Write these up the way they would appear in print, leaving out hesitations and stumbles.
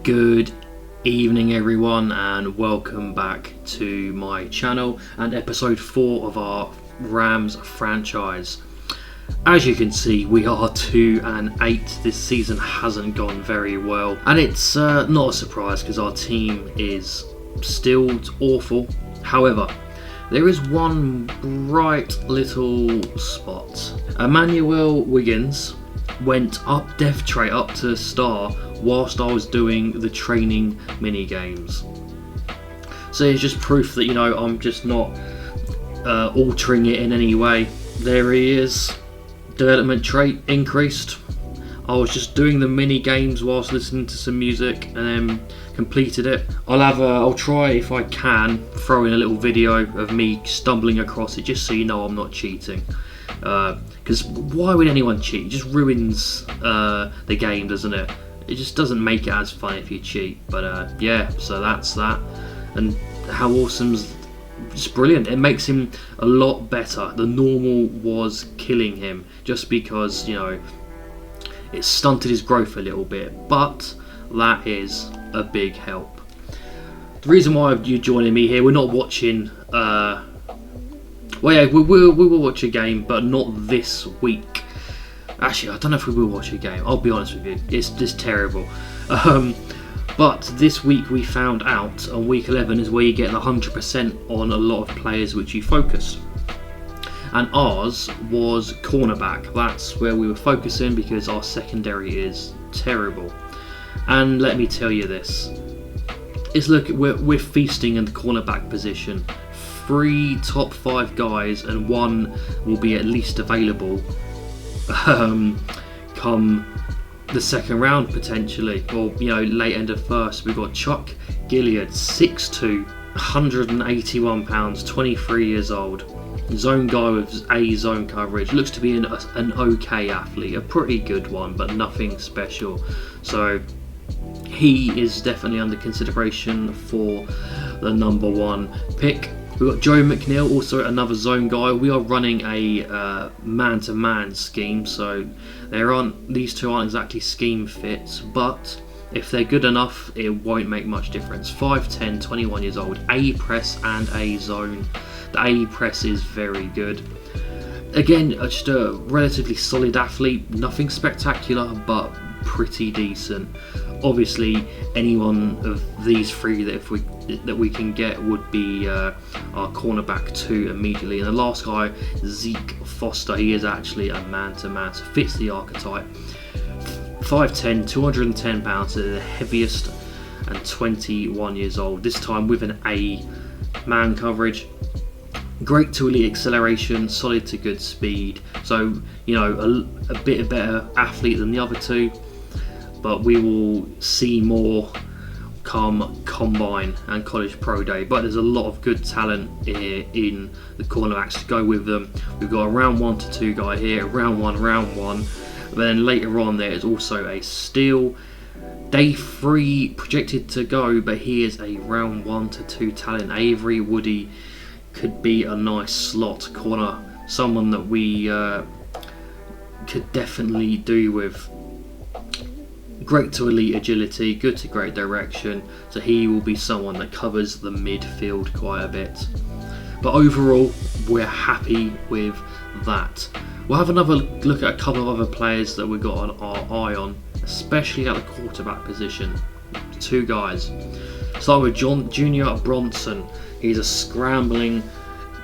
Good evening everyone, and welcome back to my channel and episode 4 of our Rams franchise. As you can see, we are 2-8. This season hasn't gone very well, and it's not a surprise because our team is still awful. However, there is one bright little spot. Emmanuel Wiggins went up depth trait up to star whilst I was doing the training mini games. So it's just proof that, I'm just not altering it in any way. There he is. Development trait increased. I was just doing the mini games whilst listening to some music and then completed it. I'll try, if I can, throw in a little video of me stumbling across it just so you know I'm not cheating. Because why would anyone cheat? It just ruins the game, doesn't it? It just doesn't make it as fun if you cheat. But yeah, so that's that. And how awesome's just brilliant. It makes him a lot better. The normal was killing him just because, it stunted his growth a little bit. But that is a big help. The reason why you're joining me here, we're not watching... well, yeah, we will watch a game, but not this week. Actually, I don't know if we will watch a game. I'll be honest with you, it's just terrible. But this week we found out on week 11 is where you get the 100% on a lot of players which you focus. And ours was cornerback. That's where we were focusing because our secondary is terrible. And let me tell you this: we're feasting in the cornerback position. 3 top 5 guys and 1 will be at least available come the second round potentially, or late end of first. We've got Chuck Gilliard, 6'2", 181 pounds, 23 years old, zone guy with A zone coverage. Looks to be an okay athlete, a pretty good one, but nothing special. So he is definitely under consideration for the number 1 pick. We've got Joe McNeil, also another zone guy. We are running a man-to-man scheme, so these two aren't exactly scheme fits, but if they're good enough, it won't make much difference. 5'10", 21 years old, A press and A zone. The A press is very good. Again, just a relatively solid athlete, nothing spectacular, but pretty decent. Obviously, any one of these 3 that we can get would be our cornerback 2 immediately. And the last guy, Zeke Foster, he is actually a man-to-man, so fits the archetype. 5'10", 210 pounds, the heaviest, and 21 years old. This time with an A man coverage. Great to elite acceleration, solid to good speed. So, a bit better athlete than the other 2. But we will see more come Combine and College Pro Day. But there's a lot of good talent here in the cornerbacks to go with them. We've got a round 1 to 2 guy here, round 1. But then later on there is also a steal. Day 3 projected to go, but he is a round 1 to 2 talent. Avery Woody could be a nice slot corner, someone that we could definitely do with. Great to elite agility, good to great direction, so he will be someone that covers the midfield quite a bit. But overall, we're happy with that. We'll have another look at a couple of other players that we've got on our eye on, especially at the quarterback position. 2 guys. Start with Junior Bronson. He's a scrambling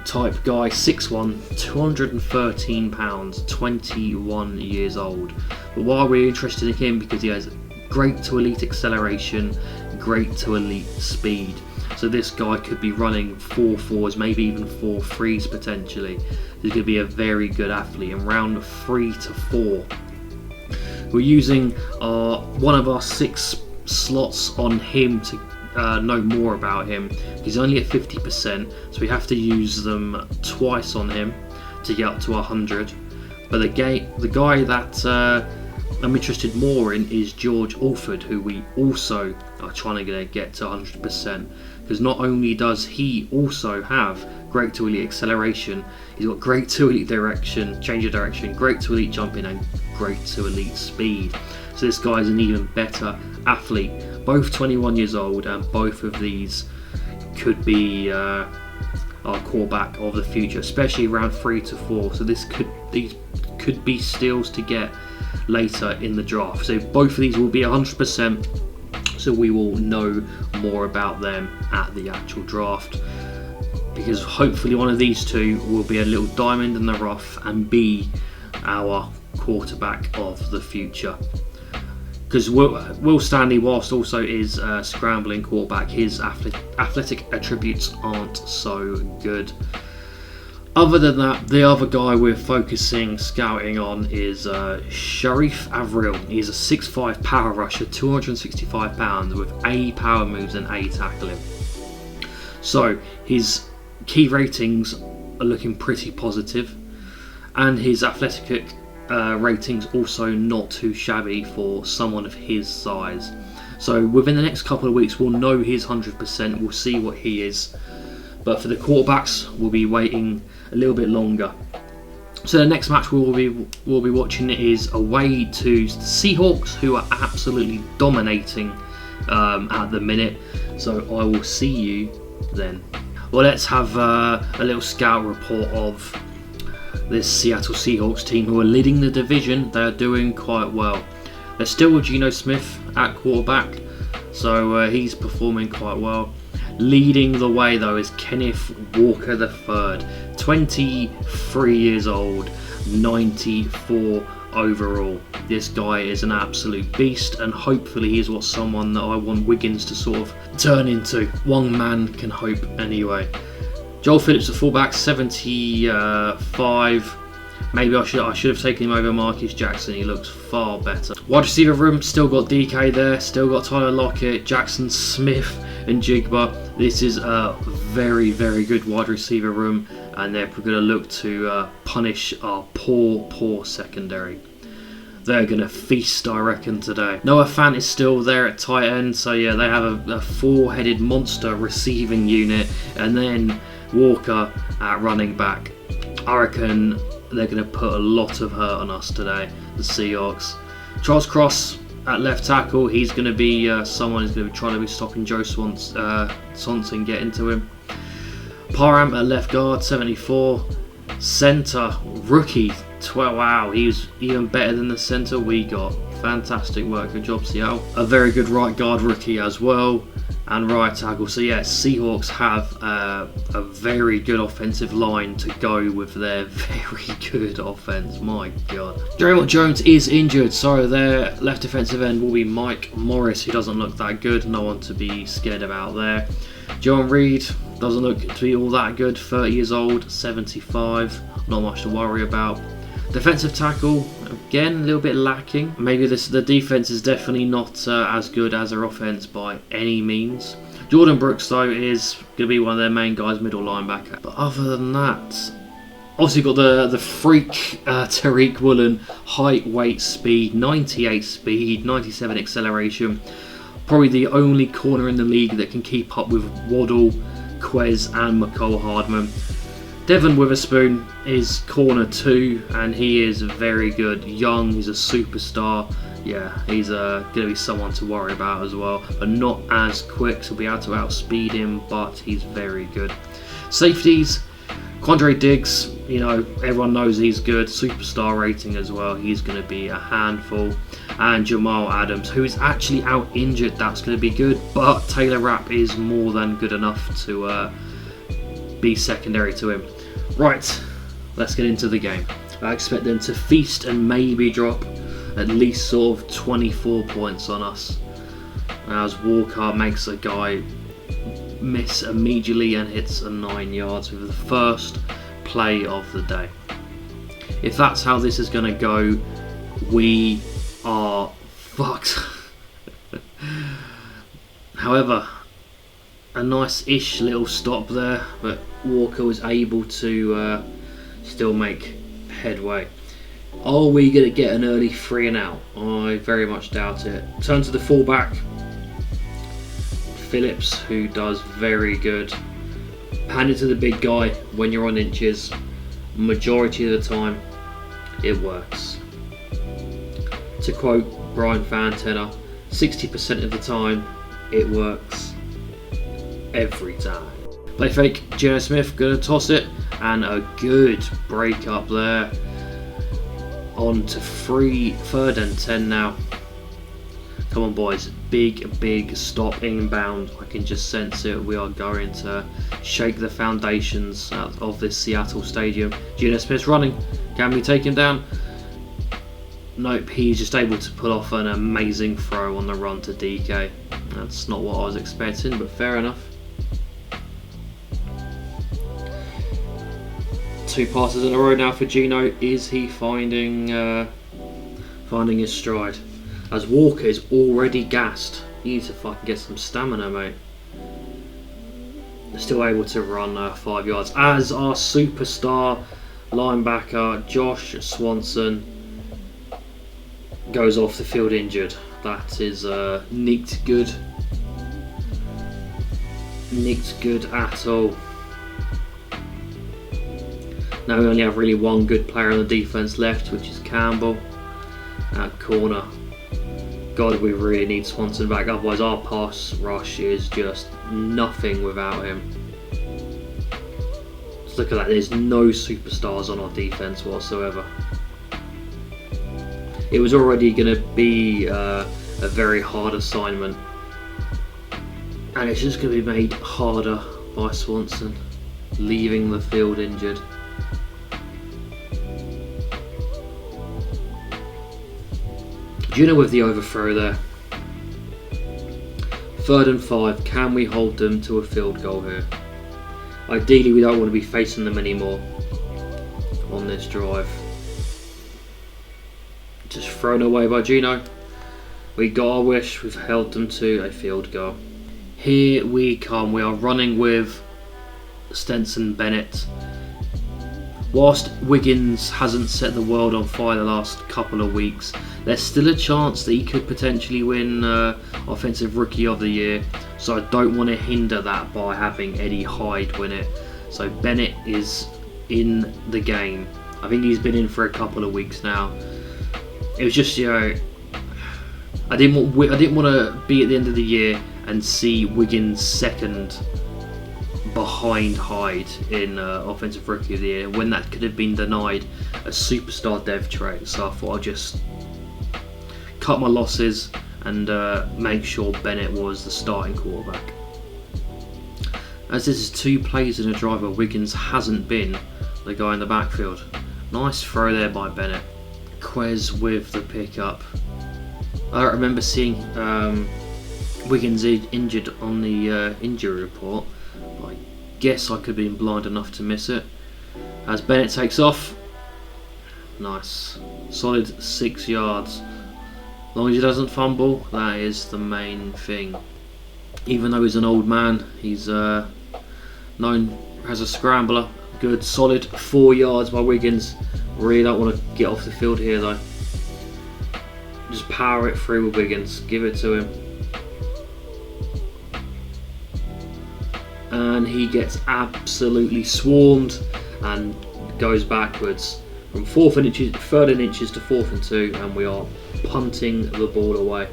type guy, 6'1", 213 pounds, 21 years old. But why we're interested in him, because he has great to elite acceleration, great to elite speed. So this guy could be running 4.4s, maybe even 4.3s potentially. He's going to be a very good athlete in round 3 to 4. We're using one of our 6 slots on him to know more about him. He's only at 50%, so we have to use them twice on him to get up to 100. But the guy that I'm interested more in is George Alford, who we also are trying to get to 100%, because not only does he also have great to elite acceleration, he's got great to elite direction, change of direction, great to elite jumping, and great to elite speed. So this guy is an even better athlete. both 21 years old, and both of these could be our quarterback of the future, especially around 3 to 4. So these could be steals to get later in the draft. So both of these will be 100%. So we will know more about them at the actual draft, because hopefully one of these two will be a little diamond in the rough and be our quarterback of the future. Because Will Stanley, whilst also is a scrambling quarterback, his athletic attributes aren't so good. Other than that, the other guy we're scouting on is Sharif Avril. He's a 6'5" power rusher, 265 pounds, with A power moves and A tackling. So his key ratings are looking pretty positive, and his athletic ratings also not too shabby for someone of his size. So within the next couple of weeks we'll know his 100%, we'll see what he is. But for the quarterbacks, we'll be waiting a little bit longer. So the next match we'll be watching is away to the Seahawks, who are absolutely dominating at the minute. So I will see you then. Well, let's have a little scout report of this Seattle Seahawks team, who are leading the division. They're doing quite well. They're still with Geno Smith at quarterback, so he's performing quite well. Leading the way though is Kenneth Walker III, 23 years old, 94 overall. This guy is an absolute beast, and hopefully he's someone that I want Wiggins to sort of turn into. One man can hope anyway. Joel Phillips, the fullback, 75. Maybe I should have taken him over Marcus Jackson. He looks far better. Wide receiver room, still got DK there, still got Tyler Lockett, Jackson Smith and Jigba. This is a very, very good wide receiver room, and they're going to look to punish our poor secondary. They're going to feast, I reckon, today. Noah Fant is still there at tight end, so yeah, they have a four-headed monster receiving unit, and then Walker at running back. I reckon they're going to put a lot of hurt on us today, the Seahawks. Charles Cross at left tackle. He's going to be someone who's going to be trying to be stopping Joe Swanson getting to him. Parham at left guard, 74. Centre, rookie, 12. Wow, he's even better than the centre we got. Fantastic work, good job, Seattle. A very good right guard rookie as well, and right tackle. So yeah, Seahawks have a very good offensive line to go with their very good offense. My God. Draymond Jones is injured, so their left defensive end will be Mike Morris, who doesn't look that good. No one to be scared about there. John Reed doesn't look to be all that good. 30 years old, 75. Not much to worry about. Defensive tackle, again, a little bit lacking. Maybe the defense is definitely not as good as their offense by any means. Jordan Brooks, though, is going to be one of their main guys, middle linebacker. But other than that, obviously got the freak Tariq Woolen, height, weight, speed, 98 speed, 97 acceleration. Probably the only corner in the league that can keep up with Waddle, Quez and McCole Hardman. Devon Witherspoon is corner 2, and he is very good. Young, he's a superstar. Yeah, he's going to be someone to worry about as well, but not as quick, so we'll be able to outspeed him, but he's very good. Safeties, Quandre Diggs, everyone knows he's good. Superstar rating as well, he's going to be a handful. And Jamal Adams, who is actually out injured, that's going to be good, but Taylor Rapp is more than good enough to be secondary to him. Right, let's get into the game. I expect them to feast and maybe drop at least sort of 24 points on us, as Walker makes a guy miss immediately and hits a 9 yards with the first play of the day. If that's how this is going to go, we are fucked. However, a nice-ish little stop there, but Walker was able to still make headway. Are we going to get an early 3 and out? I very much doubt it. Turn to the fullback, Phillips, who does very good. Hand it to the big guy when you're on inches. Majority of the time, it works. To quote Brian Fantana, 60% of the time, It works every time. Play fake, Geno Smith gonna toss it, and a good break up there. On to 3rd and 10 now. Come on boys, big stop inbound. I can just sense it. We are going to shake the foundations of this Seattle stadium. Geno Smith's running. Can we take him down? Nope, he's just able to pull off an amazing throw on the run to DK. That's not what I was expecting, but fair enough. 2 passes in a row now for Geno. Is he finding his stride? As Walker is already gassed. You need to fucking get some stamina, mate. Still able to run 5 yards. As our superstar linebacker Josh Swanson goes off the field injured. That is nicked good. Nicked good at all. Now we only have really one good player on the defense left, which is Campbell at corner. God, we really need Swanson back, otherwise our pass rush is just nothing without him. Just look at that, there's no superstars on our defense whatsoever. It was already going to be a very hard assignment, and it's just going to be made harder by Swanson leaving the field injured. Geno with the overthrow there. 3rd and 5. Can we hold them to a field goal here? Ideally, we don't want to be facing them anymore on this drive. Just thrown away by Geno. We got our wish. We've held them to a field goal. Here we come. We are running with Stetson Bennet. Whilst Wiggins hasn't set the world on fire the last couple of weeks, there's still a chance that he could potentially win Offensive Rookie of the Year. So I don't want to hinder that by having Eddie Hyde win it. So Bennett is in the game. I think he's been in for a couple of weeks now. It was just, you know, I didn't want to be at the end of the year and see Wiggins second behind Hyde in Offensive Rookie of the Year when that could have been denied a superstar dev trait. So I thought I'd just cut my losses and make sure Bennett was the starting quarterback. As this is 2 plays in a drive where Wiggins hasn't been the guy in the backfield. Nice throw there by Bennett. Quez with the pickup. I don't remember seeing Wiggins injured on the injury report. I guess I could have been blind enough to miss it. As Bennett takes off. Nice. Solid 6 yards. As long as he doesn't fumble, that is the main thing. Even though he's an old man, he's known as a scrambler. Good solid 4 yards by Wiggins. Really don't want to get off the field here though. Just power it through with Wiggins. Give it to him. And he gets absolutely swarmed and goes backwards from 3rd and inches to 4th and 2, and we are punting the ball away.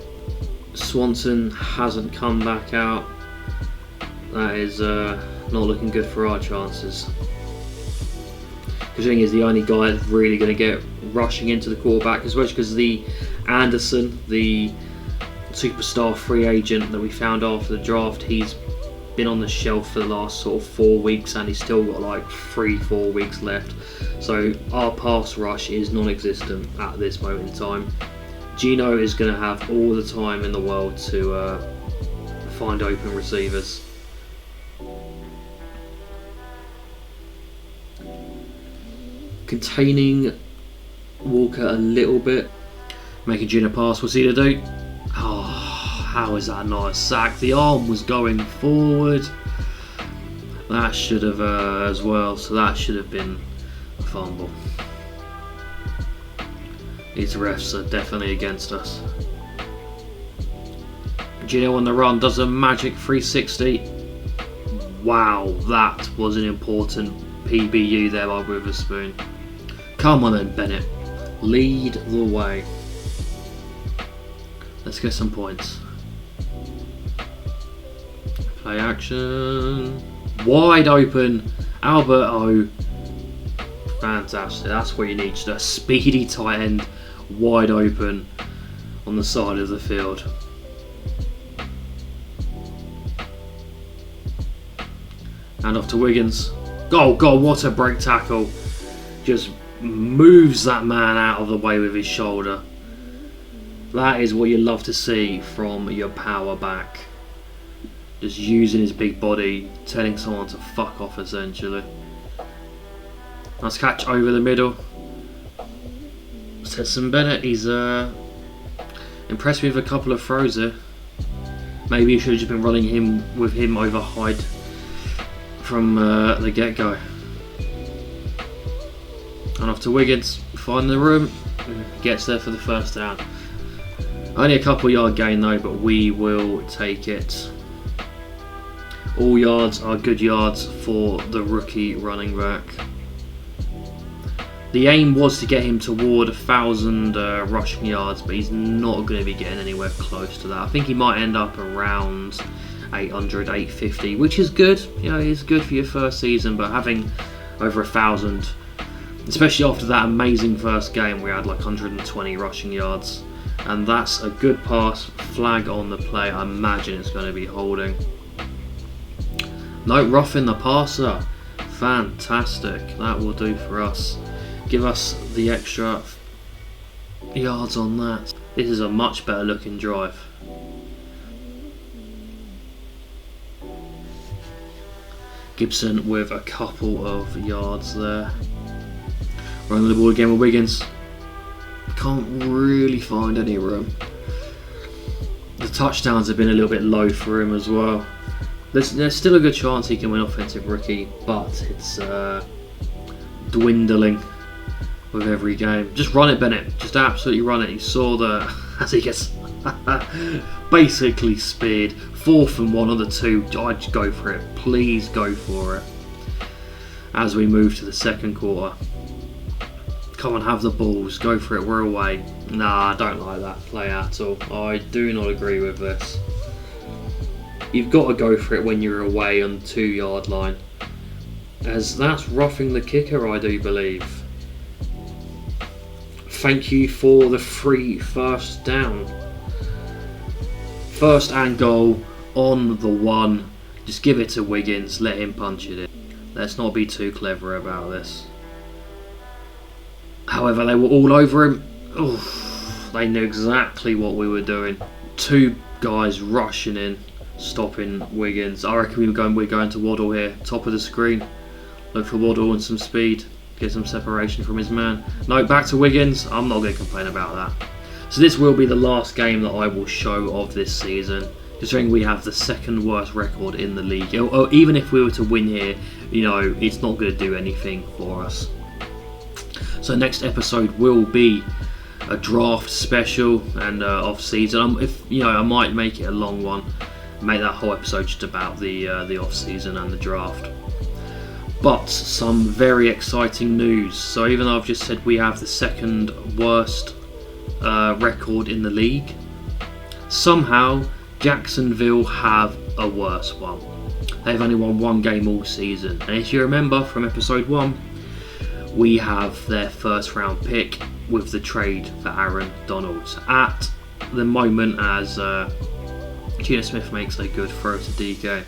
Swanson hasn't come back out. That is not looking good for our chances. Considering he's the only guy that's really going to get rushing into the quarterback, especially because the Anderson, the superstar free agent that we found after the draft, he's been on the shelf for the last sort of 4 weeks, and he's still got like 3-4 weeks left. So our pass rush is non-existent at this moment in time. Geno is going to have all the time in the world to find open receivers. Containing Walker a little bit, making Geno pass. What's he to do? Oh, how is that not a sack? The arm was going forward. That should have as well. So that should have been a fumble. These refs are definitely against us. Geno on the run does a magic 360. Wow, that was an important PBU there by Witherspoon. Come on then, Bennett. Lead the way. Let's get some points. Play action. Wide open. Alberto. Fantastic. That's what you need. Just a speedy tight end. Wide open on the side of the field. And off to Wiggins. Oh God, what a break tackle. Just moves that man out of the way with his shoulder. That is what you love to see from your power back. Just using his big body, telling someone to fuck off essentially. Nice catch over the middle. Stetson Bennet, he's impressed me with a couple of throws there. Maybe you should have just been running him with him over Hyde from the get-go. And off to Wiggins, find the room, gets there for the first down. Only a couple yard gain though, but we will take it. All yards are good yards for the rookie running back. The aim was to get him toward 1,000 rushing yards, but he's not going to be getting anywhere close to that. I think he might end up around 800, 850, which is good. You know, it's good for your first season, but having over 1,000, especially after that amazing first game, we had like 120 rushing yards, and that's a good pass. Flag on the play. I imagine it's going to be holding. No, roughing the passer. Fantastic. That will do for us. Give us the extra yards on that. This is a much better looking drive. Gibson with a couple of yards there. Running the ball again with Wiggins. Can't really find any room. The touchdowns have been a little bit low for him as well. There's still a good chance he can win Offensive Rookie, but it's dwindling with every game. Just run it, Bennett. Just absolutely run it. You saw the as he gets basically speared. 4th and 1 on the 2. I'd go for it. Please go for it. As we move to the second quarter. Come on, have the balls. Go for it. We're away. Nah, I don't like that play at all. I do not agree with this. You've got to go for it when you're away on the 2-yard line. As that's roughing the kicker, I do believe. Thank you for the free first down. First and goal on the 1. Just give it to Wiggins. Let him punch it in. Let's not be too clever about this. However, they were all over him. Oof, they knew exactly what we were doing. 2 guys rushing in, stopping Wiggins. I reckon we're going to Waddle here. Top of the screen. Look for Waddle and some speed. Get some separation from his man. No, back to Wiggins. I'm not going to complain about that. So this will be the last game that I will show of this season. Considering we have the 2nd worst record in the league. Or even if we were to win here, you know, it's not going to do anything for us. So next episode will be a draft special and off season. If you know, I might make it a long one. Make that whole episode just about the off season and the draft. But some very exciting news. So even though I've just said we have the 2nd worst record in the league, somehow Jacksonville have a worse one. They've only won 1 game all season. And if you remember from episode 1, we have their 1st round pick with the trade for Aaron Donald. At the moment, as Geno Smith makes a good throw to DK.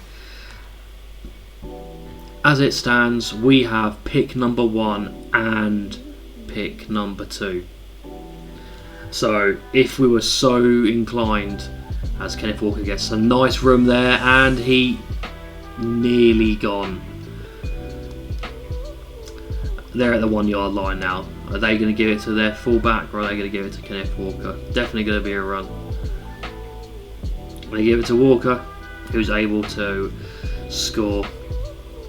As it stands, we have pick number 1 and pick number 2. So if we were so inclined, as Kenneth Walker gets some nice room there, and he nearly gone. They're at the 1-yard line now. Are they going to give it to their fullback, or are they going to give it to Kenneth Walker? Definitely going to be a run. They give it to Walker, who's able to score.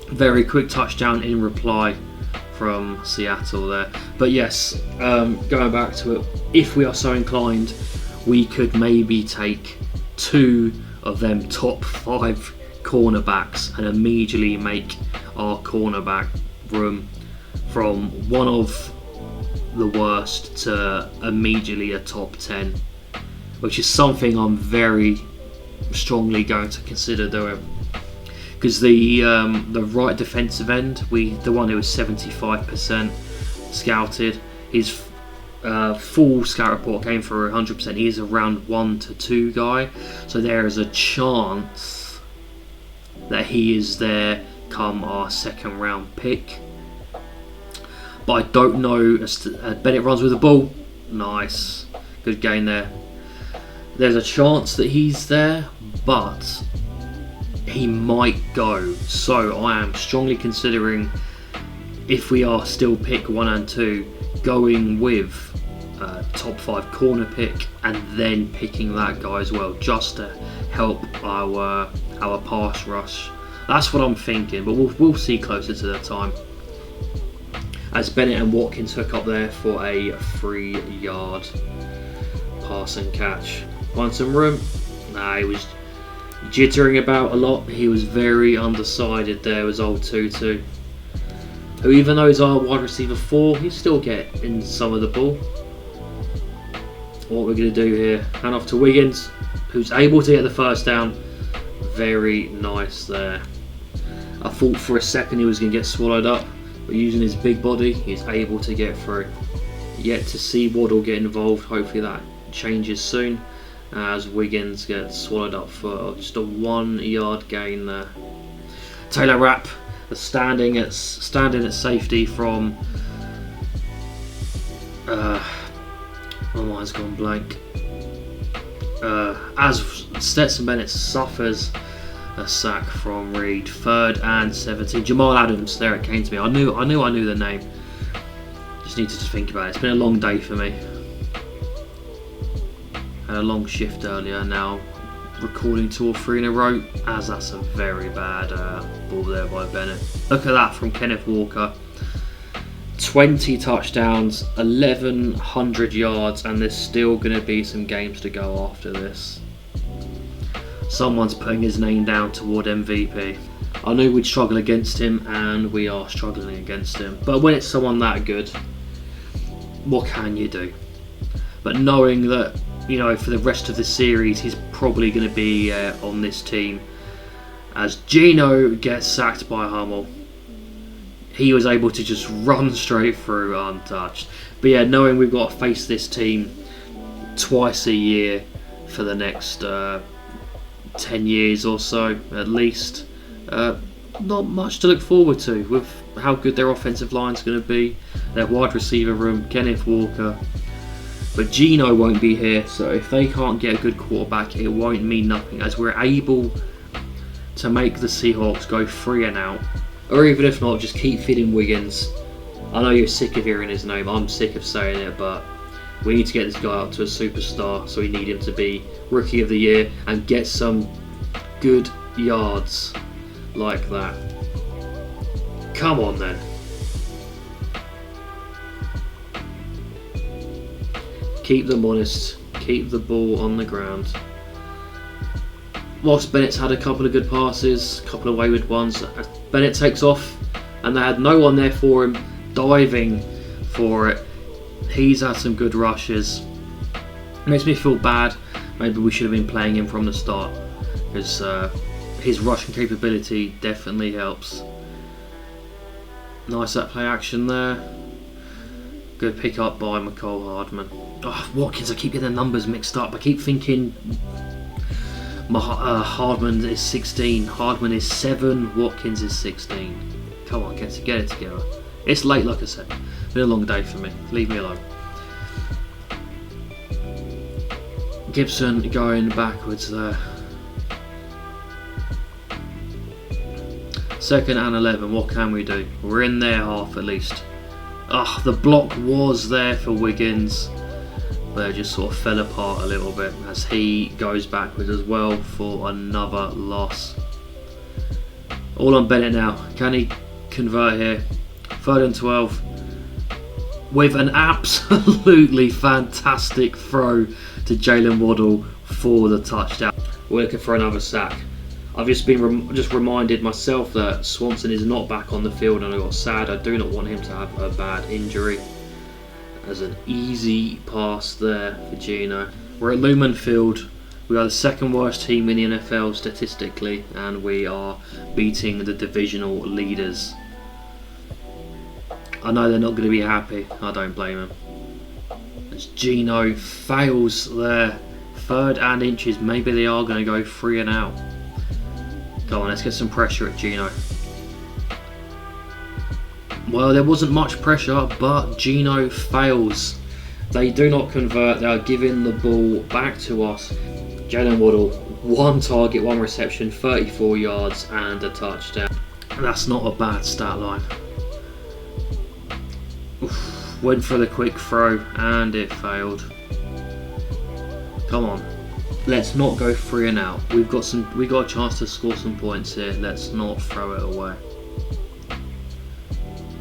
Very quick touchdown in reply from Seattle there. But yes, going back to it, if we are so inclined, we could maybe take 2 of them top 5 cornerbacks and immediately make our cornerback room from one of the worst to immediately a top 10, which is something I'm very strongly going to consider doing. because the right defensive end, the one who was 75% scouted, his full scout report came for 100%. He is a round 1 to 2 guy, so there is a chance that he is there come our second round pick. But I don't know. Bennett runs with the ball. Nice, good gain there. There's a chance that he's there, but he might go. So I am strongly considering, if we are still pick 1 and 2, going with top 5 corner pick and then picking that guy as well, just to help our pass rush. That's what I'm thinking, but we'll see closer to the time. As Bennett and Watkins hook up there for a 3-yard pass and catch. Find some room. Nah, he was jittering about a lot. He was very undecided there, was old Tutu, who, even though he's our wide receiver 4, he's still getting some of the ball. What we're going to do here, hand off to Wiggins, who's able to get the first down. Very nice there. I thought for a second he was going to get swallowed up, but using his big body, he's able to get through. Yet to see Waddle get involved. Hopefully that changes soon, as Wiggins gets swallowed up for just a 1-yard gain there. Taylor Rapp, standing at safety from my mind's gone blank. As Stetson Bennet suffers a sack from Reed. 3rd and 17. Jamal Adams, there it came to me. I knew the name. Just need to think about it. It's been a long day for me. Had a long shift earlier. Now recording 2 or 3 in a row, as that's a very bad ball there by Bennett. Look at that from Kenneth Walker. 20 touchdowns, 1,100 yards, and there's still going to be some games to go after this. Someone's putting his name down toward MVP. I knew we'd struggle against him, and we are struggling against him. But when it's someone that good, what can you do? But knowing that, you know, for the rest of the series, he's probably going to be on this team, as Gino gets sacked by Hummel. He was able to just run straight through untouched. But yeah, knowing we've got to face this team twice a year for the next 10 years or so at least, not much to look forward to with how good their offensive line's going to be, their wide receiver room, Kenneth Walker. But Gino won't be here, so if they can't get a good quarterback, it won't mean nothing, as we're able to make the Seahawks go 3 and out. Or even if not, just keep feeding Wiggins. I know you're sick of hearing his name, I'm sick of saying it, but we need to get this guy up to a superstar, so we need him to be Rookie of the Year and get some good yards like that. Come on then. Keep them honest, keep the ball on the ground. Whilst Bennett's had a couple of good passes, a couple of wayward ones, Bennett takes off and they had no one there for him, diving for it. He's had some good rushes. Makes me feel bad. Maybe we should have been playing him from the start, because his rushing capability definitely helps. Nice that play action there. Good pick up by McCole Hardman. Oh, Watkins, I keep getting the numbers mixed up. I keep thinking Hardman is 16, Hardman is 7, Watkins is 16. Come on, get it together. It's late, like I said. Been a long day for me. Leave me alone. Gibson going backwards there. 2nd and 11. What can we do? We're in their half at least. The block was there for Wiggins, but it just sort of fell apart a little bit as he goes backwards as well for another loss. All on Bennett now. Can he convert here? 3rd and 12 with an absolutely fantastic throw to Jalen Waddle for the touchdown. We're looking for another sack. I've just been reminded myself that Swanson is not back on the field, and I got sad. I do not want him to have a bad injury. As an easy pass there for Gino. We're at Lumen Field, We are the second worst team in the NFL statistically, and we are beating the divisional leaders. I know they're not going to be happy. I don't blame them. As Gino fails there, 3rd and inches. Maybe they are going to go 3 and out. Come on, let's get some pressure at Gino. Well, there wasn't much pressure, but Gino fails. They do not convert. They are giving the ball back to us. Jalen Waddle, 1 target, 1 reception, 34 yards and a touchdown. That's not a bad stat line. Oof, went for the quick throw and it failed. Come on, let's not go 3 and out. We got a chance to score some points here. Let's not throw it away.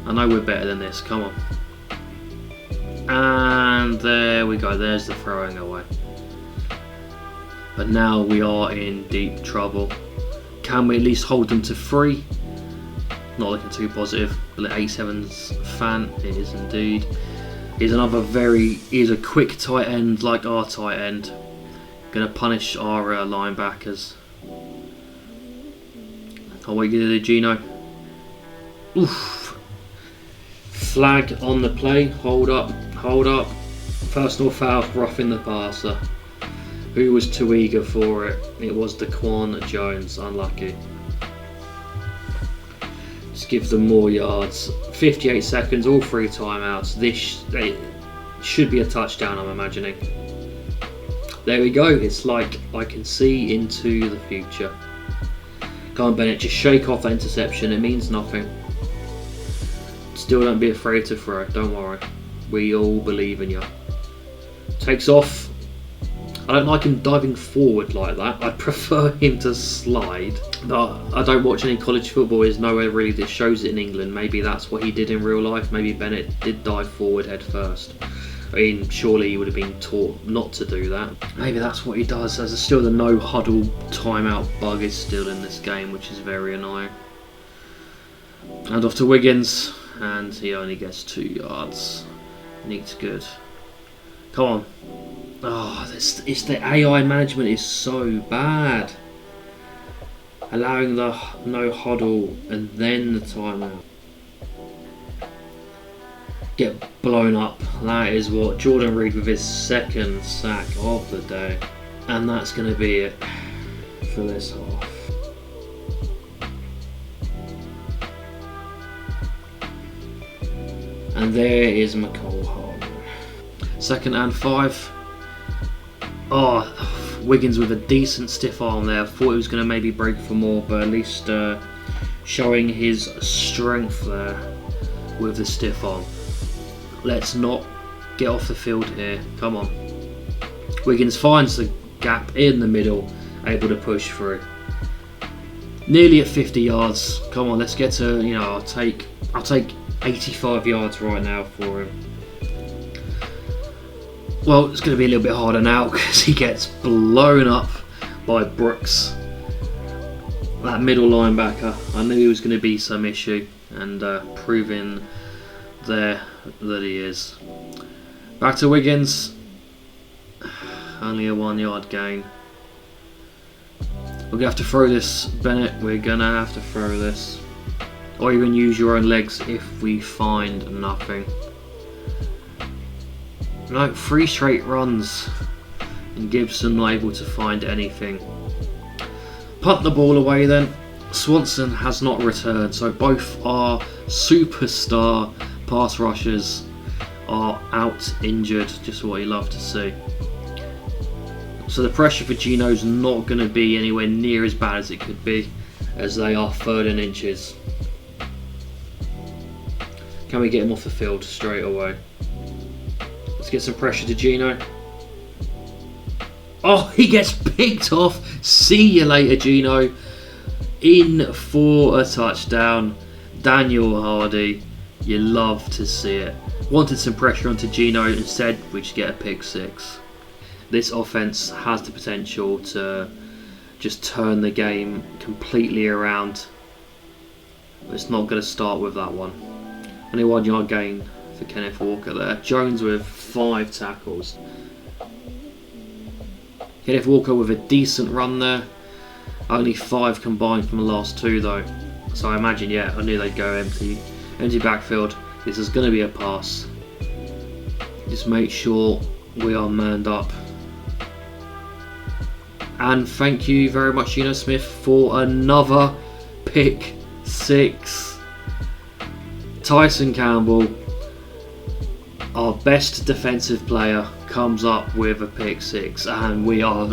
I know we're better than this. Come on. And there we go. There's the throwing away. But now we are in deep trouble. Can we at least hold them to 3? Not looking too positive. But 87's fan, it is indeed. He's a quick tight end like our tight end. Gonna punish our linebackers. Oh, what are you gonna do, Gino? Oof. Flag on the play. Hold up. Personal foul, roughing the passer. Who was too eager for it? It was Daquan Jones. Unlucky. Just give them more yards. 58 seconds, all 3 timeouts. This should be a touchdown, I'm imagining. There we go. It's like I can see into the future. Come on, Bennett, just shake off that interception. It means nothing. Still don't be afraid to throw. Don't worry. We all believe in you. Takes off. I don't like him diving forward like that. I prefer him to slide. But I don't watch any college football. There's nowhere really that shows it in England. Maybe that's what he did in real life. Maybe Bennett did dive forward head first. I mean, surely he would have been taught not to do that. Maybe that's what he does. There's still the no huddle timeout bug is still in this game, which is very annoying. And off to Wiggins, and he only gets 2 yards. Neat, good. Come on. Oh, it's the AI management is so bad. Allowing the no huddle and then the timeout. Get blown up. That is what Jordan Reed with his 2nd sack of the day. And that's going to be it for this half. And there is McCall Harden. 2nd and 5. Oh, Wiggins with a decent stiff arm there. Thought he was going to maybe break for more, but at least showing his strength there with the stiff arm. Let's not get off the field here. Come on. Wiggins finds the gap in the middle, able to push through. Nearly at 50 yards. Come on, let's get to, I'll take 85 yards right now for him. Well, it's going to be a little bit harder now because he gets blown up by Brooks. That middle linebacker. I knew he was going to be some issue, and proving there that he is. Back to Wiggins. Only a 1 yard gain. We're going to have to throw this, Bennett. We're going to have to throw this. Or even use your own legs if we find nothing. No, 3 straight runs. And Gibson not able to find anything. Punt the ball away then. Swanson has not returned, so both our superstar pass rushers are out injured. Just what you love to see. So the pressure for Gino's not going to be anywhere near as bad as it could be, as they are 3rd and inches. Can we get him off the field straight away? Let's get some pressure to Gino. Oh, he gets picked off. See you later, Gino. In for a touchdown. Daniel Hardy. You love to see it. Wanted some pressure onto Gino. Instead, we just get a pick 6. This offense has the potential to just turn the game completely around. But it's not going to start with that one. Only 1 yard gain for Kenneth Walker there. Jones with 5 tackles. Kenneth Walker with a decent run there. Only 5 combined from the last 2 though. So I imagine, yeah, I knew they'd go empty. Empty backfield. This is going to be a pass. Just make sure we are manned up. And thank you very much, Geno Smith, for another pick 6. Tyson Campbell, our best defensive player, comes up with a pick 6, and we are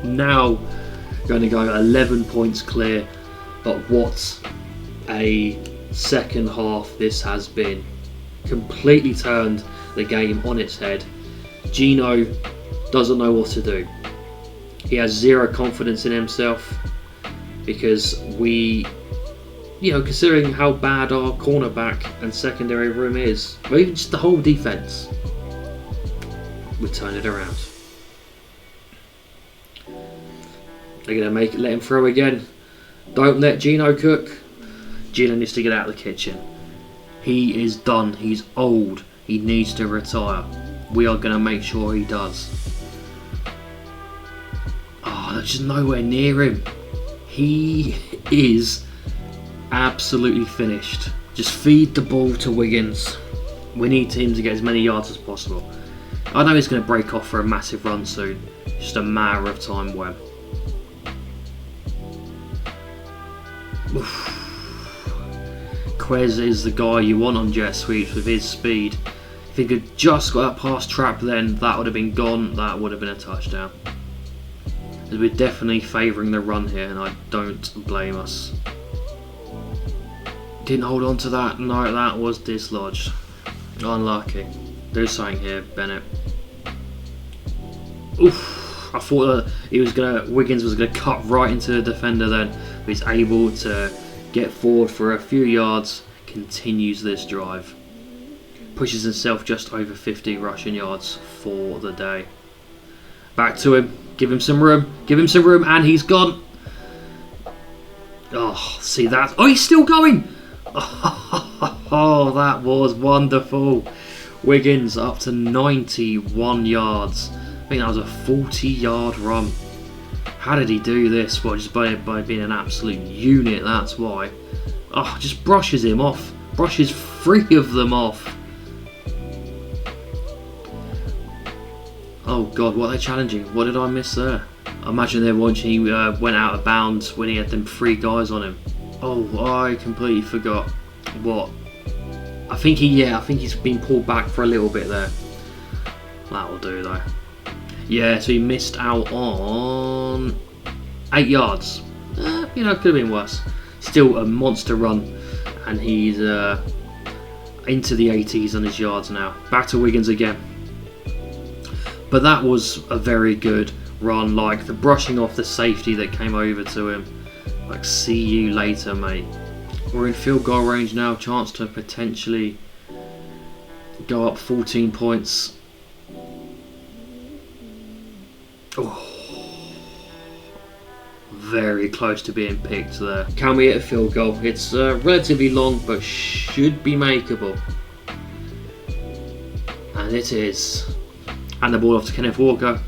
now going to go 11 points clear. But what a second half this has been. Completely turned the game on its head. Geno doesn't know what to do. He has zero confidence in himself because we, considering how bad our cornerback and secondary room is, or even just the whole defense, we turn it around. They're going to let him throw again. Don't let Geno cook. Geno needs to get out of the kitchen. He is done. He's old. He needs to retire. We are going to make sure he does. Oh, there's just nowhere near him. He is absolutely finished. Just feed the ball to Wiggins. We need him to get as many yards as possible. I know he's going to break off for a massive run soon. Just a matter of time when. Quez is the guy you want on jet sweeps with his speed. If he could just got that pass trap, then that would have been gone. That would have been a touchdown. We're definitely favouring the run here, and I don't blame us. Didn't hold on to that. No, that was dislodged. Unlucky. Do something here, Bennett. Oof! I thought Wiggins was gonna cut right into the defender. Then he's able to get forward for a few yards. Continues this drive. Pushes himself just over 50 rushing yards for the day. Back to him. Give him some room. Give him some room, and he's gone. Oh, see that? Oh, he's still going. Oh, that was wonderful. Wiggins up to 91 yards. I think that was a 40-yard run. How did he do this? Well, just by being an absolute unit, that's why. Oh, just brushes him off. Brushes 3 of them off. Oh God, what are they challenging? What did I miss there? I imagine they're watching he went out of bounds when he had them 3 guys on him. Oh, I completely forgot. What? I think he's been pulled back for a little bit there. That'll do though. Yeah, so he missed out on 8 yards. Could have been worse. Still a monster run, and he's into the 80s on his yards now. Back to Wiggins again. But that was a very good run. Like the brushing off the safety that came over to him. Like, see you later, mate. We're in field goal range now. Chance to potentially go up 14 points. Oh, very close to being picked there. Can we hit a field goal? It's relatively long, but should be makeable. And it is. And the ball off to Kenneth Walker.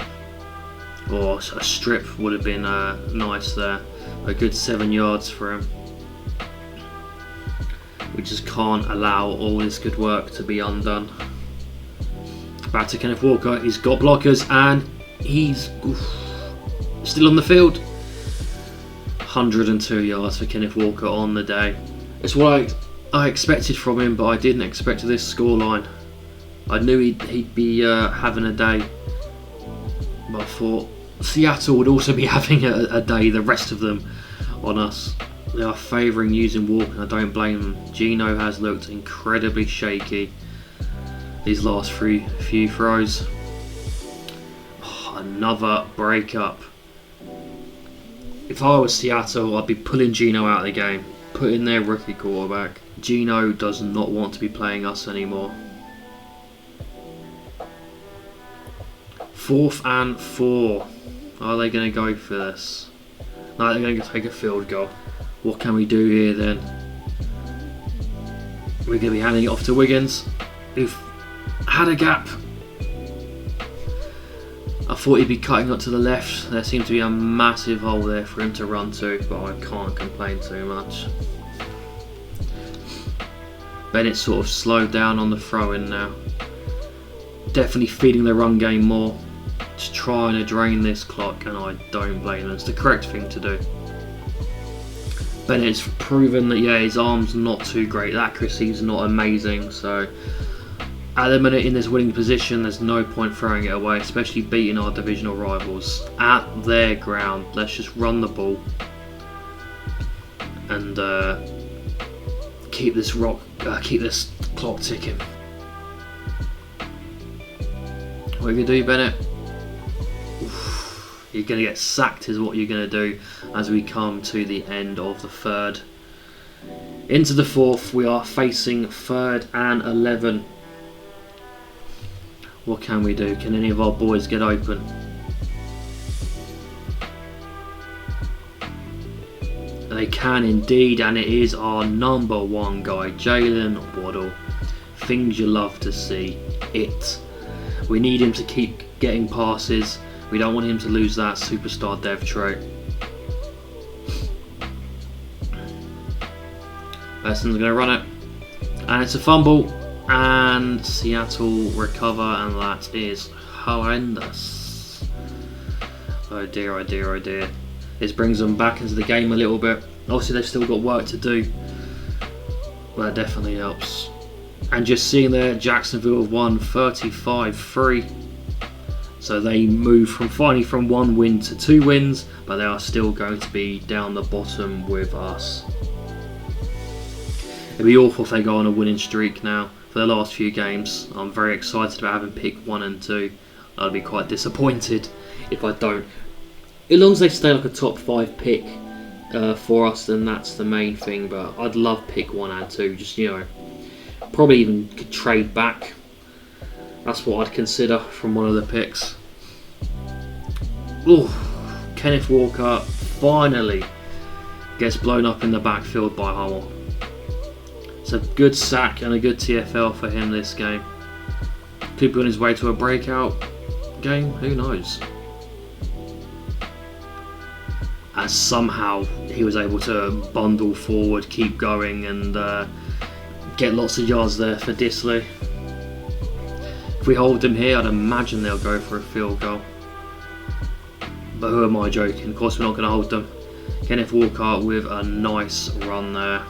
Or a strip would have been nice there. A good 7 yards for him. We just can't allow all this good work to be undone. Back to Kenneth Walker. He's got blockers and he's still on the field. 102 yards for Kenneth Walker on the day. It's what I expected from him, but I didn't expect this scoreline. I knew he'd be having a day, but I thought Seattle would also be having a day, the rest of them, on us. They are favouring using Walker, and I don't blame them. Geno has looked incredibly shaky these last few throws. Oh, another breakup. If I was Seattle, I'd be pulling Geno out of the game, putting their rookie quarterback. Geno does not want to be playing us anymore. 4th and 4. Are they going to go for this? No, they're going to take a field goal. What can we do here then? We're going to be handing it off to Wiggins, who've had a gap. I thought he'd be cutting up to the left. There seemed to be a massive hole there for him to run to, but I can't complain too much. Bennett sort of slowed down on the throw-in now. Definitely feeding the run game more. Just trying to drain this clock, and I don't blame him. It's the correct thing to do. Bennett's proven that, yeah, his arm's not too great. The accuracy's not amazing, so at the minute in this winning position, there's no point throwing it away, especially beating our divisional rivals at their ground. Let's just run the ball and keep this clock ticking. What are you gonna do, Bennett? Oof, you're gonna get sacked, is what you're gonna do as we come to the end of the third. Into the fourth, we are facing 3rd and 11. What can we do? Can any of our boys get open? They can indeed, and it is our number 1 guy, Jalen Waddle. Things you love to see. We need him to keep getting passes. We don't want him to lose that superstar dev trait. Beston's going to run it, and it's a fumble. And Seattle recover, and that is horrendous. Oh dear, oh dear, oh dear. This brings them back into the game a little bit. Obviously they've still got work to do, but that definitely helps. And just seeing there, Jacksonville have won 35-3. So they move finally from 1 win to 2 wins, but they are still going to be down the bottom with us. It'd be awful if they go on a winning streak now. For the last few games, I'm very excited about having pick 1 and 2. I'd be quite disappointed if I don't. As long as they stay like a top 5 pick for us, then that's the main thing. But I'd love pick 1 and 2. Just, you know, probably even could trade back. That's what I'd consider from one of the picks. Ooh, Kenneth Walker finally gets blown up in the backfield by Hummel. It's a good sack and a good TFL for him this game. Could be on his way to a breakout game, who knows. As somehow he was able to bundle forward, keep going, and get lots of yards there for Disley. If we hold them here, I'd imagine they'll go for a field goal. But who am I joking? Of course we're not going to hold them. Kenneth Walker with a nice run there.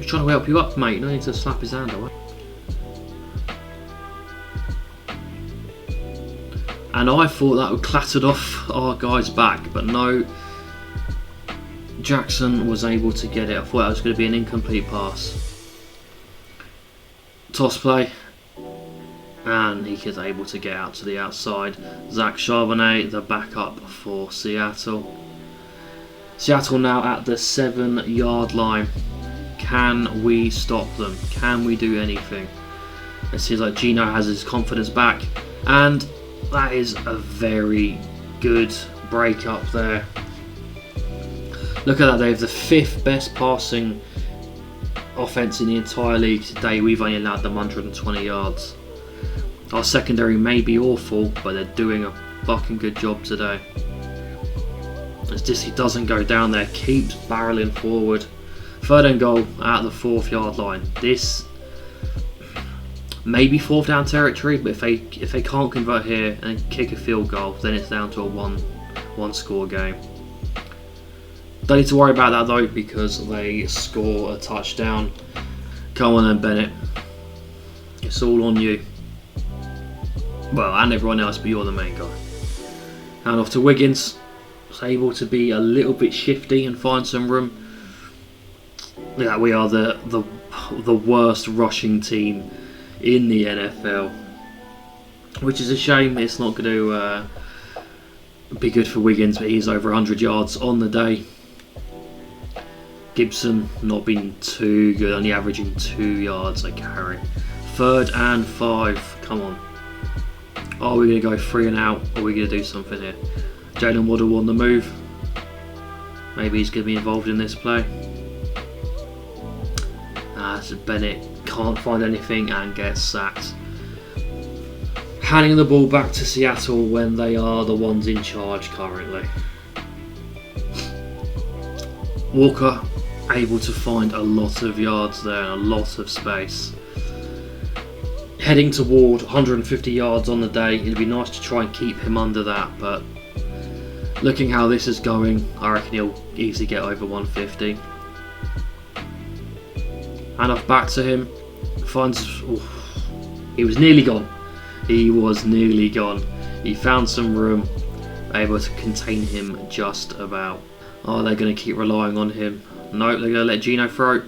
Trying to help you up, mate. No need to slap his hand away. And I thought that would clattered off our guy's back, but no. Jackson was able to get it. I thought that was going to be an incomplete pass. Toss play, and he is able to get out to the outside. Zach Charbonnet, the backup for Seattle. Seattle now at the 7-yard line. Can we stop them? Can we do anything? It seems like Gino has his confidence back, and that is a very good break up there. Look at that, they have the 5th best passing offense in the entire league today. We've only allowed them 120 yards. Our secondary may be awful, but they're doing a fucking good job today. As Disley doesn't go down there, keeps barreling forward. 3rd and goal at the 4th-yard line. This may be 4th down territory, but if they can't convert here and kick a field goal, then it's down to a one score game. Don't need to worry about that though, because they score a touchdown. Come on then, Bennett. It's all on you. Well, and everyone else, but you're the main guy. Hand off to Wiggins. Was able to be a little bit shifty and find some room. Yeah, we are the worst rushing team in the NFL, which is a shame. It's not going to be good for Wiggins, but he's over 100 yards on the day. Gibson not been too good, only averaging 2 yards a carry. 3rd and 5, come on. Are we going to go 3 and out, or are we going to do something here? Jalen Waddle on the move. Maybe he's going to be involved in this play. As Bennett can't find anything and gets sacked. handing the ball back to Seattle when they are the ones in charge currently. Walker able to find a lot of yards there and a lot of space. Heading toward 150 yards on the day. It'd be nice to try and keep him under that, but looking how this is going, I reckon he'll easily get over 150. Hand off back to him. Finds... Oof, he was nearly gone. He was nearly gone. He found some room, able to contain him just about. Oh, they're going to keep relying on him. Nope, they're going to let Gino throw.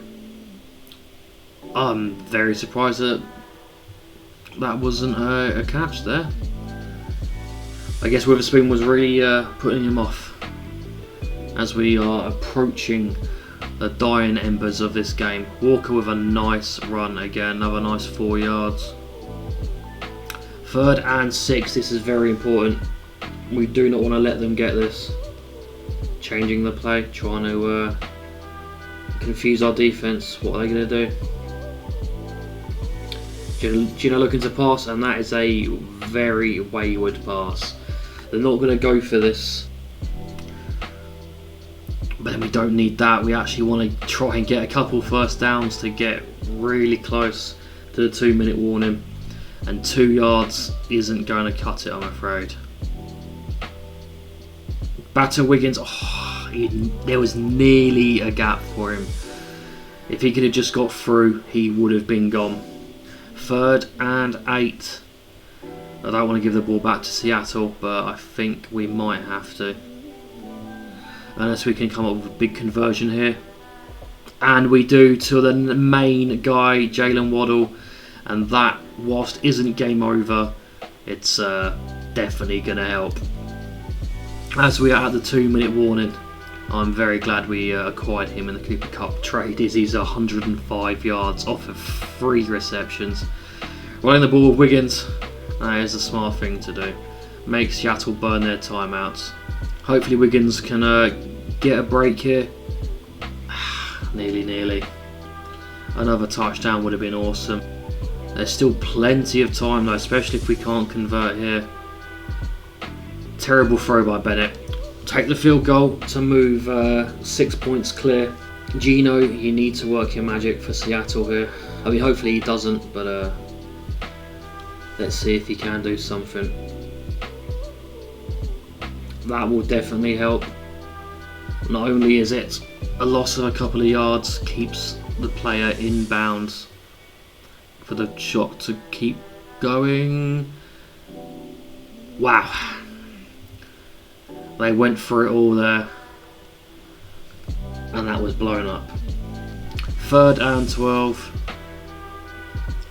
I'm very surprised that that wasn't a catch there. I guess Witherspoon was really putting him off as we are approaching the dying embers of this game. Walker with a nice run again, another nice 4 yards. 3rd and 6, this is very important. We do not want to let them get this. Changing the play, trying to confuse our defense. What are they going to do? Gino looking to pass, and that is a very wayward pass. They're not going to go for this. But then we don't need that. We actually want to try and get a couple first downs to get really close to the 2-minute warning. And 2 yards isn't going to cut it, I'm afraid. Back to Wiggins. Oh, there was nearly a gap for him. If he could have just got through, he would have been gone. 3rd and 8. I don't want to give the ball back to Seattle, but I think we might have to. Unless we can come up with a big conversion here. And we do, to the main guy, Jalen Waddle. And that, whilst isn't game over, it's definitely going to help. As we are at the 2-minute warning, I'm very glad we acquired him in the Cooper Cup trade. He's 105 yards off of 3 receptions. Running the ball with Wiggins, that is a smart thing to do. Make Seattle burn their timeouts. Hopefully Wiggins can get a break here. Nearly. Another touchdown would have been awesome. There's still plenty of time though, especially if we can't convert here. Terrible throw by Bennett. Take the field goal to move 6 points clear. Gino, you need to work your magic for Seattle here. I mean, hopefully he doesn't, but let's see if he can do something. That will definitely help. Not only is it a loss of a couple of yards, keeps the player in bounds for the shot to keep going. Wow. They went for it all there. And that was blown up. 3rd and 12.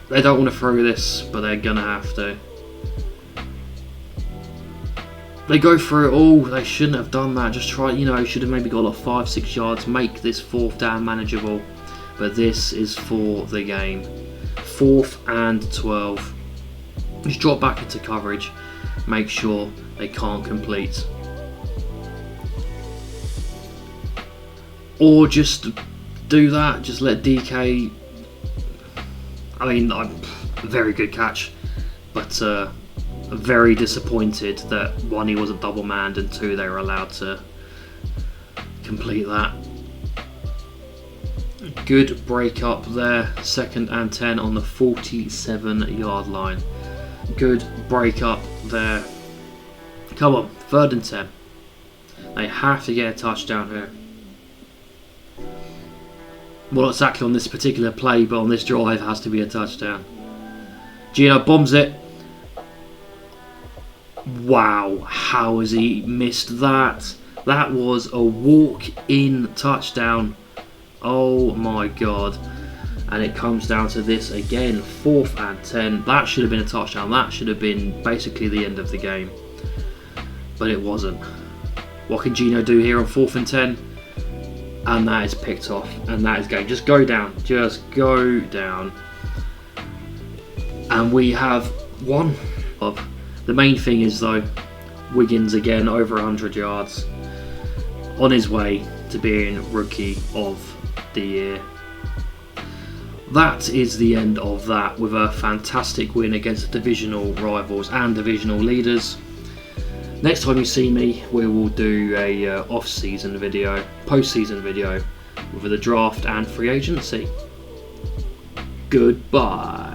They don't want to throw this, but they're going to have to. They go for it all. They shouldn't have done that. Just try, should have maybe got like 5-6 yards. Make this 4th down manageable. But this is for the game. 4th and 12. Just drop back into coverage. Make sure they can't complete. Or just do that. Just let DK... I mean, a very good catch. But very disappointed that 1, he wasn't double manned, and 2, they were allowed to complete that. Good break up there. 2nd and 10 on the 47-yard line. Good break up there. Come on, 3rd and 10. They have to get a touchdown here. Well, not exactly on this particular play, but on this drive has to be a touchdown. Gino bombs it. Wow, how has he missed that? That was a walk-in touchdown. Oh my god. And it comes down to this again. 4th and 10. That should have been a touchdown. That should have been basically the end of the game. But it wasn't. What can Gino do here on 4th and 10? And that is picked off. And that is game. Just go down. Just go down. And we have one of... The main thing is though, Wiggins again over 100 yards. On his way to being Rookie of the Year. that is the end of that, with a fantastic win against the divisional rivals and divisional leaders. Next time you see me, we will do a off-season video, post-season video, with the draft and free agency. Goodbye.